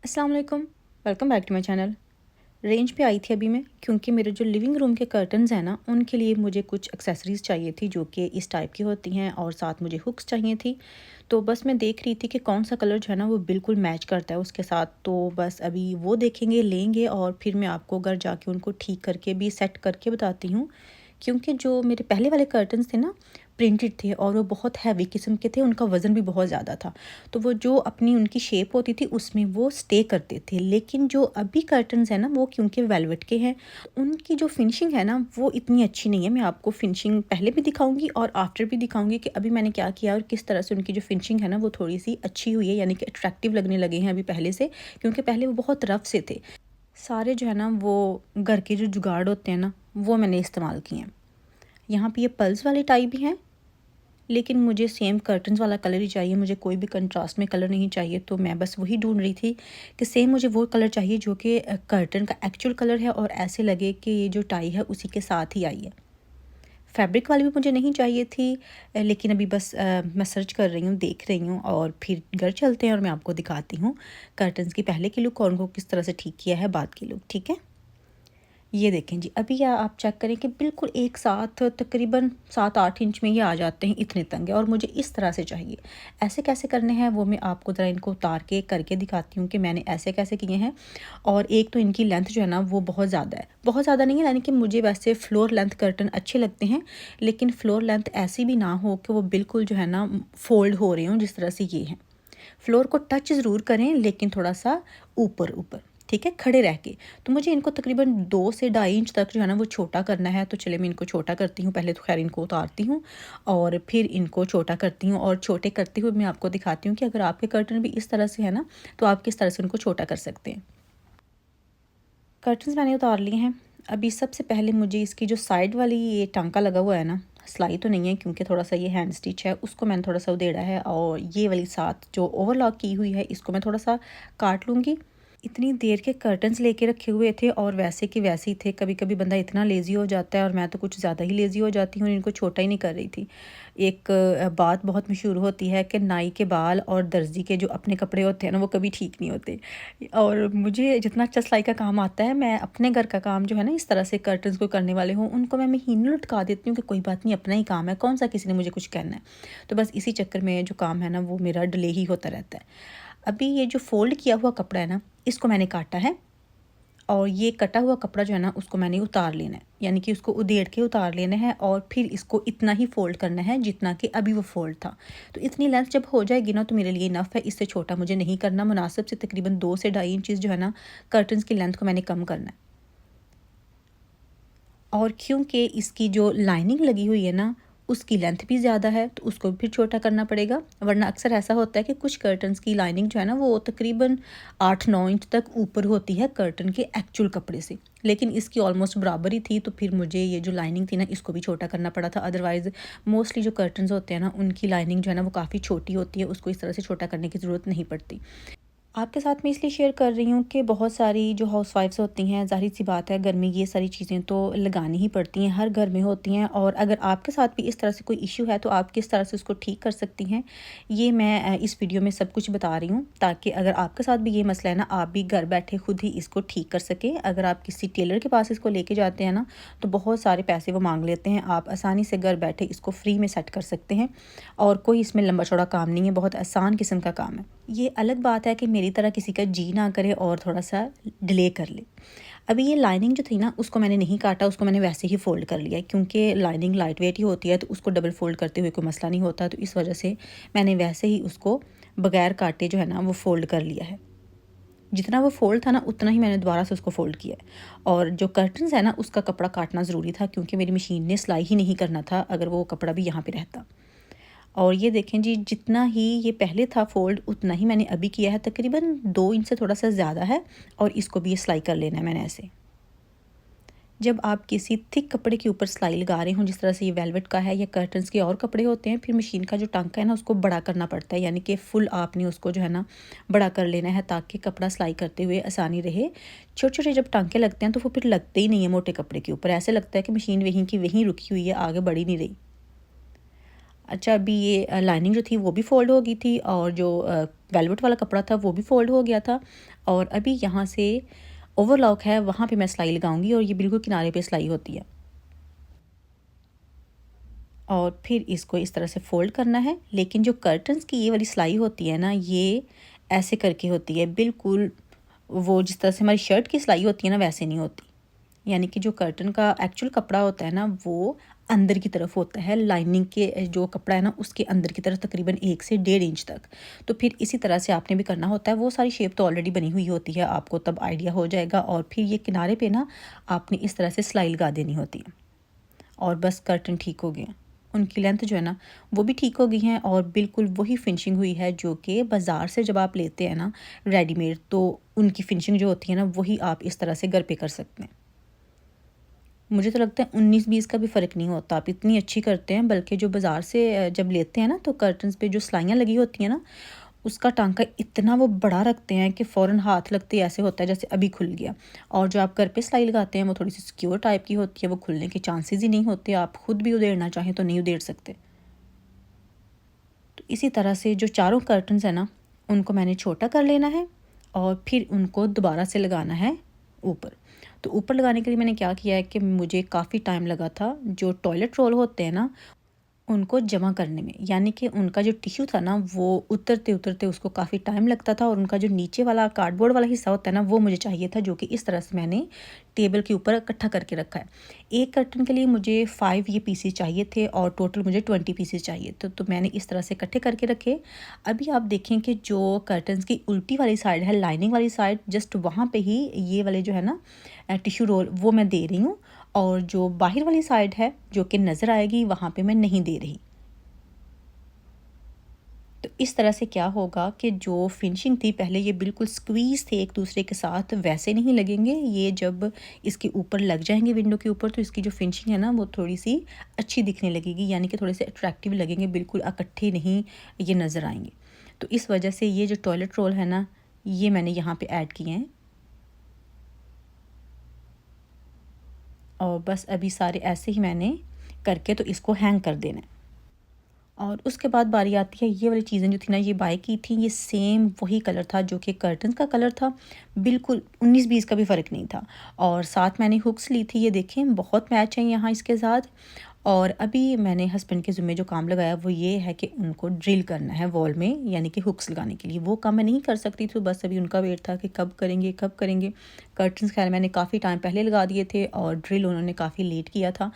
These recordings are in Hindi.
अस्सलाम वालेकुम। Welcome back to my channel. Range पे आई थी अभी मैं, क्योंकि मेरे जो लिविंग रूम के कर्टन्स हैं ना, उनके लिए मुझे कुछ एक्सेसरीज़ चाहिए थी जो कि इस टाइप की होती हैं, और साथ मुझे हुक्स चाहिए थी। तो बस मैं देख रही थी कि कौन सा कलर जो है ना वो बिल्कुल मैच करता है उसके साथ। तो बस अभी वो देखेंगे, लेंगे, और फिर मैं आपको घर जाके उनको ठीक करके भी सेट करके बताती हूँ। क्योंकि जो मेरे पहले वाले कर्टन्स थे ना, प्रिंटेड थे और वो बहुत हैवी किस्म के थे, उनका वज़न भी बहुत ज़्यादा था। तो वो जो अपनी उनकी शेप होती थी उसमें वो स्टे करते थे। लेकिन जो अभी कर्टन्स हैं ना, वो क्योंकि वेलवेट के हैं, उनकी जो फिनिशिंग है ना वो इतनी अच्छी नहीं है। मैं आपको फिनिशिंग पहले भी दिखाऊँगी और आफ्टर भी दिखाऊँगी कि अभी मैंने क्या किया और किस तरह से उनकी जो फिनिशिंग है ना वो थोड़ी-सी अच्छी हुई है, यानी कि अट्रैक्टिव लगने लगे हैं अभी पहले से, क्योंकि पहले वो बहुत रफ़ से थे। सारे जो है ना वो घर के जो जुगाड़ होते हैं ना, वो मैंने इस्तेमाल किए हैं। यहाँ पे ये पल्स वाले टाई भी हैं, लेकिन मुझे सेम कर्टन्स वाला कलर ही चाहिए, मुझे कोई भी कंट्रास्ट में कलर नहीं चाहिए। तो मैं बस वही ढूँढ रही थी कि सेम मुझे वो कलर चाहिए जो कि कर्टन का एक्चुअल कलर है, और ऐसे लगे कि ये जो टाई है उसी के साथ ही आई है। फैब्रिक वाली भी मुझे नहीं चाहिए थी, लेकिन अभी बस मैं सर्च कर रही हूँ, देख रही हूँ, और फिर घर चलते हैं और मैं आपको दिखाती हूँ कर्टन्स की पहले की लुक और उनको किस तरह से ठीक किया है बाद की लुक। ठीक है? ये देखें जी, अभी आप चेक करें कि बिल्कुल एक साथ तकरीबन 7-8 इंच में ये आ जाते हैं, इतने तंग है, और मुझे इस तरह से चाहिए। ऐसे कैसे करने हैं वो मैं आपको ज़रा इनको उतार के करके दिखाती हूँ कि मैंने ऐसे कैसे किए हैं। और एक तो इनकी लेंथ जो है ना वो बहुत ज़्यादा है, बहुत ज़्यादा नहीं है, यानी कि मुझे वैसे फ्लोर लेंथ कर्टन अच्छे लगते हैं, लेकिन फ्लोर लेंथ ऐसी भी ना हो कि वो बिल्कुल जो है ना फ़ोल्ड हो रहे हों जिस तरह से ये हैं। फ्लोर को टच ज़रूर करें, लेकिन थोड़ा-सा ऊपर-ऊपर, ठीक है? खड़े रह के। तो मुझे इनको तकरीबन 2 से ढाई इंच तक जो है ना वो छोटा करना है। तो चलिए मैं इनको छोटा करती हूँ। पहले तो ख़ैर इनको उतारती हूँ और फिर इनको छोटा करती हूँ, और छोटे करते हुए मैं आपको दिखाती हूँ कि अगर आपके कर्टन भी इस तरह से है ना, तो आप किस तरह से उनको छोटा कर सकते हैं। कर्टन्स मैंने उतार लिए हैं। अभी सबसे पहले मुझे इसकी जो साइड वाली ये टाँका लगा हुआ है ना, सिलाई तो नहीं है क्योंकि थोड़ा-सा ये हैंड स्टिच है, उसको मैंने थोड़ा-सा उधेड़ा है, और ये वाली साथ जो ओवरलॉक की हुई है इसको मैं थोड़ा-सा काट लूँगी। इतनी देर के कर्टन्स लेके रखे हुए थे और वैसे के वैसे ही थे। कभी-कभी बंदा इतना लेज़ी हो जाता है, और मैं तो कुछ ज़्यादा ही लेज़ी हो जाती हूँ, इनको छोटा ही नहीं कर रही थी। एक बात बहुत मशहूर होती है कि नाई के बाल और दर्जी के जो अपने कपड़े होते हैं ना वो कभी ठीक नहीं होते। और मुझे जितना अच्छा सिलाई का काम आता है, मैं अपने घर का काम जो है ना इस तरह से कर्टन्स को करने वाले हूँ, उनको मैं महीनों लटका देती हूँ कि कोई बात नहीं, अपना ही काम है, कौन-सा किसी ने मुझे कुछ कहना है। तो बस इसी चक्कर में जो काम है ना वो मेरा डिले ही होता रहता है। अभी ये जो फ़ोल्ड किया हुआ कपड़ा है ना, इसको मैंने काटा है, और ये कटा हुआ कपड़ा जो है ना उसको मैंने उतार लेना है, यानी कि उसको उधेड़ के उतार लेना है, और फिर इसको इतना ही फ़ोल्ड करना है जितना कि अभी वो फ़ोल्ड था। तो इतनी लेंथ जब हो जाएगी ना तो मेरे लिए इनफ़ है, इससे छोटा मुझे नहीं करना। मुनासिब से तकरीबन 2 से ढाई इंचेस जो है ना कर्टन्स की लेंथ को मैंने कम करना है। और क्योंकि इसकी जो लाइनिंग लगी हुई है ना, उसकी लेंथ भी ज़्यादा है, तो उसको भी फिर छोटा करना पड़ेगा। वरना अक्सर ऐसा होता है कि कुछ कर्टन्स की लाइनिंग जो है ना वो तकरीबन 8-9 इंच तक ऊपर होती है कर्टन के एक्चुअल कपड़े से। लेकिन इसकी ऑलमोस्ट बराबर ही थी, तो फिर मुझे ये जो लाइनिंग थी ना इसको भी छोटा करना पड़ा था। अदरवाइज़ मोस्टली जो कर्टन्स होते हैं ना उनकी लाइनिंग जो है ना वो काफ़ी छोटी होती है, उसको इस तरह से छोटा करने की ज़रूरत नहीं पड़ती। आपके साथ मैं इसलिए शेयर कर रही हूँ कि बहुत सारी जो हाउसवाइफ्स होती हैं, ज़ाहिर-सी बात है घर में ये सारी चीज़ें तो लगानी ही पड़ती हैं, हर घर में होती हैं, और अगर आपके साथ भी इस तरह से कोई इश्यू है तो आप किस तरह से उसको ठीक कर सकती हैं, ये मैं इस वीडियो में सब कुछ बता रही हूँ, ताकि अगर आपके साथ भी ये मसला है ना, आप भी घर बैठे खुद ही इसको ठीक कर सकें। अगर आप किसी टेलर के पास इसको लेके जाते हैं ना, तो बहुत सारे पैसे वो माँग लेते हैं। आप आसानी से घर बैठे इसको फ्री में सेट कर सकते हैं, और कोई इसमें लंबा चौड़ा काम नहीं है, बहुत आसान किस्म का काम है। ये अलग बात है कि मेरी तरह किसी का जी ना करे और थोड़ा-सा डिले कर ले। अभी ये लाइनिंग जो थी ना उसको मैंने नहीं काटा, उसको मैंने वैसे ही फ़ोल्ड कर लिया है, क्योंकि लाइनिंग लाइट वेट ही होती है, तो उसको डबल फ़ोल्ड करते हुए कोई मसला नहीं होता। तो इस वजह से मैंने वैसे ही उसको बगैर काटे जो है ना वो फ़ोल्ड कर लिया है। जितना वो फ़ोल्ड था ना उतना ही मैंने दोबारा से उसको फ़ोल्ड किया है। और जो कर्टन्स है ना उसका कपड़ा काटना ज़रूरी था, क्योंकि मेरी मशीन ने सिलाई ही नहीं करना था अगर वो कपड़ा भी यहाँ पे रहता। और ये देखें जी, जितना ही ये पहले था फ़ोल्ड उतना ही मैंने अभी किया है, तकरीबन 2 इंच से थोड़ा-सा ज़्यादा है, और इसको भी ये सिलाई कर लेना है मैंने ऐसे। जब आप किसी थिक कपड़े के ऊपर सिलाई लगा रहे हों, जिस तरह से ये वेलवेट का है या कर्टन्स के और कपड़े होते हैं, फिर मशीन का जो टांका है ना उसको बड़ा करना पड़ता है, यानी कि फुल आपने उसको जो है ना बड़ा कर लेना है, ताकि कपड़ा सिलाई करते हुए आसानी रहे। छोटे-छोटे जब टांके लगते हैं तो वो फिर लगते ही नहीं है मोटे कपड़े के ऊपर, ऐसे लगता है कि मशीन वहीं की वहीं रुकी हुई है, आगे बढ़ ही नहीं रही। अच्छा, अभी ये लाइनिंग जो थी वो भी फ़ोल्ड हो गई थी और जो वेलवेट वाला कपड़ा था वो भी फ़ोल्ड हो गया था। और अभी यहाँ से ओवरलॉक है, वहाँ पे मैं सिलाई लगाऊंगी और ये बिल्कुल किनारे पे सिलाई होती है। और फिर इसको इस तरह से फ़ोल्ड करना है। लेकिन जो कर्टन्स की ये वाली सिलाई होती है ना, ये ऐसे करके होती है, बिल्कुल वो जिस तरह से हमारी शर्ट की सिलाई होती है ना, वैसे नहीं होती। यानी कि जो कर्टन का एक्चुअल कपड़ा होता है ना, वो अंदर की तरफ होता है, लाइनिंग के जो कपड़ा है ना उसके अंदर की तरफ तकरीबन 1 से 1.5 इंच तक। तो फिर इसी तरह से आपने भी करना होता है। वो सारी शेप तो ऑलरेडी बनी हुई होती है, आपको तब आइडिया हो जाएगा। और फिर ये किनारे पे ना आपने इस तरह से सिलाई लगा देनी होती है और बस कर्टन ठीक हो गया। उनकी लेंथ जो है ना वो भी ठीक हो गई हैं और बिल्कुल वही फिनिशिंग हुई है जो कि बाज़ार से जब आप लेते हैं ना रेडीमेड, तो उनकी फिनिशिंग जो होती है ना वही आप इस तरह से घर पे कर सकते हैं। मुझे तो लगता है 19-20 का भी फ़र्क नहीं होता, आप इतनी अच्छी करते हैं। बल्कि जो बाज़ार से जब लेते हैं ना, तो कर्टन्स पे जो सिलाइयाँ लगी होती हैं ना, उसका टांका इतना वो बड़ा रखते हैं कि फ़ौरन हाथ लगते ही ऐसे होता है जैसे अभी खुल गया। और जो आप घर पे सिलाई लगाते हैं वो थोड़ी सी सिक्योर टाइप की होती है, वो खुलने के चांसेस ही नहीं होते। आप खुद भी उधेड़ना चाहें तो नहीं उधेड़ सकते। तो इसी तरह से जो चारों कर्टन्स हैं ना, उनको मैंने छोटा कर लेना है और फिर उनको दोबारा से लगाना है ऊपर। तो ऊपर लगाने के लिए मैंने क्या किया है कि मुझे काफ़ी टाइम लगा था। जो टॉयलेट रोल होते हैं ना, उनको जमा करने में, यानी कि उनका जो टिश्यू था ना वो उतरते-उतरते उसको काफ़ी टाइम लगता था। और उनका जो नीचे वाला कार्डबोर्ड वाला हिस्सा होता है ना, वो मुझे चाहिए था, जो कि इस तरह से मैंने टेबल के ऊपर इकट्ठा करके रखा है। एक कर्टन के लिए मुझे 5 ये पीसेस चाहिए थे और टोटल मुझे 20 पीसेस चाहिए। तो मैंने इस तरह से इकट्ठे करके रखे। अभी आप देखें कि जो कर्टन्स की उल्टी वाली साइड है, लाइनिंग वाली साइड, जस्ट वहाँ पे ही ये वाले जो है ना टिश्यू रोल वो मैं दे रही हूँ। और जो बाहर वाली साइड है जो कि नज़र आएगी, वहाँ पे मैं नहीं दे रही। तो इस तरह से क्या होगा कि जो फिनिशिंग थी पहले, ये बिल्कुल स्क्वीज़ थे एक दूसरे के साथ, वैसे नहीं लगेंगे। ये जब इसके ऊपर लग जाएंगे विंडो के ऊपर, तो इसकी जो फिनिशिंग है ना वो थोड़ी सी अच्छी दिखने लगेगी, यानी कि थोड़े से अट्रैक्टिव लगेंगे, बिल्कुल इकट्ठे नहीं ये नज़र आएंगे। तो इस वजह से ये जो टॉयलेट रोल है ना, ये मैंने यहाँ पे ऐड किए हैं। और बस अभी सारे ऐसे ही मैंने करके तो इसको हैंग कर देना है। और उसके बाद बारी आती है, ये वाली चीज़ें जो थी ना ये बाय की थी, ये सेम वही कलर था जो कि कर्टन्स का कलर था, बिल्कुल 19-20 का भी फ़र्क नहीं था। और साथ मैंने हुक्स ली थी, ये देखें बहुत मैच है यहाँ इसके साथ। और अभी मैंने हस्बैंड के ज़िम्मे जो काम लगाया वो ये है कि उनको ड्रिल करना है वॉल में, यानी कि हुक्स लगाने के लिए। वो काम मैं नहीं कर सकती, तो बस अभी उनका वेट था कि कब करेंगे कब करेंगे। कर्टन्स खैर मैंने काफ़ी टाइम पहले लगा दिए थे और ड्रिल उन्होंने काफ़ी लेट किया था।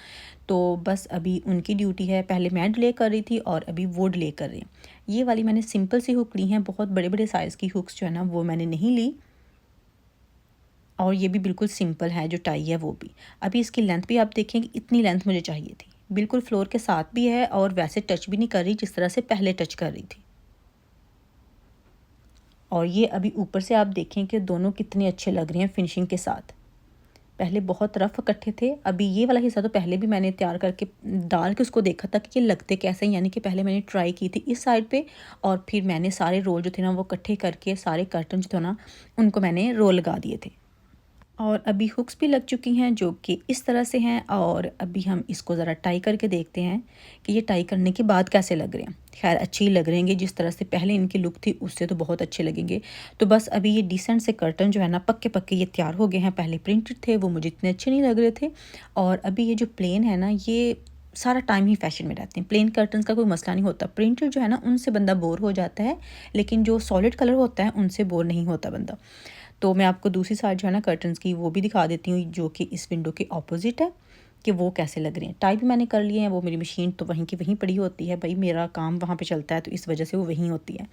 तो बस अभी उनकी ड्यूटी है, पहले मैं डिले कर रही थी और अभी वो डिले कर रहे हैं। ये वाली मैंने सिंपल सी हुक ली हैं, बहुत बड़े बड़े साइज़ की हुक्स जो है ना वो मैंने नहीं ली। और ये भी बिल्कुल सिंपल है, जो टाई है वो भी। अभी इसकी लेंथ भी आप देखेंगे, इतनी लेंथ मुझे चाहिए थी, बिल्कुल फ्लोर के साथ भी है और वैसे टच भी नहीं कर रही जिस तरह से पहले टच कर रही थी। और ये अभी ऊपर से आप देखें कि दोनों कितने अच्छे लग रहे हैं फिनिशिंग के साथ। पहले बहुत रफ़ इकट्ठे थे, अभी ये वाला हिस्सा तो पहले भी मैंने तैयार करके डाल के उसको देखा था कि ये लगते कैसे हैं। यानी कि पहले मैंने ट्राई की थी इस साइड पे और फिर मैंने सारे रोल जो थे ना वो इकट्ठे करके, सारे कर्टन जो थे ना उनको मैंने रोल लगा दिए थे। और अभी हुक्स भी लग चुकी हैं जो कि इस तरह से हैं। और अभी हम इसको ज़रा टाई करके देखते हैं कि ये टाई करने के बाद कैसे लग रहे हैं। खैर अच्छे ही लग रहेंगे, जिस तरह से पहले इनकी लुक थी उससे तो बहुत अच्छे लगेंगे। तो बस अभी ये डिसेंट से कर्टन जो है ना पक्के पक्के ये तैयार हो गए हैं। पहले प्रिंटेड थे, वो मुझे इतने अच्छे नहीं लग रहे थे। और अभी ये जो प्लेन है ना, ये सारा टाइम ही फैशन में रहते हैं। प्लेन कर्टन्स का कोई मसला नहीं होता, प्रिंटेड जो है ना उनसे बंदा बोर हो जाता है, लेकिन जो सॉलिड कलर होता है उनसे बोर नहीं होता बंदा। तो मैं आपको दूसरी साइड जो है ना कर्टन्स की वो भी दिखा देती हूँ, जो कि इस विंडो के ऑपोजिट है, कि वो कैसे लग रहे हैं। टाई भी मैंने कर लिए हैं, वो मेरी मशीन तो वहीं की वहीं पड़ी होती है, भाई मेरा काम वहाँ पे चलता है तो इस वजह से वो वहीं होती है।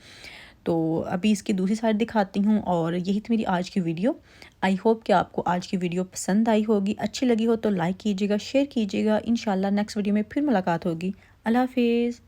तो अभी इसकी दूसरी साइड दिखाती हूँ। और यही थी मेरी आज की वीडियो। आई होप कि आपको आज की वीडियो पसंद आई होगी। अच्छी लगी हो तो लाइक कीजिएगा, शेयर कीजिएगा। इंशाल्लाह नेक्स्ट वीडियो में फिर मुलाकात होगी। अल्लाह हाफिज़।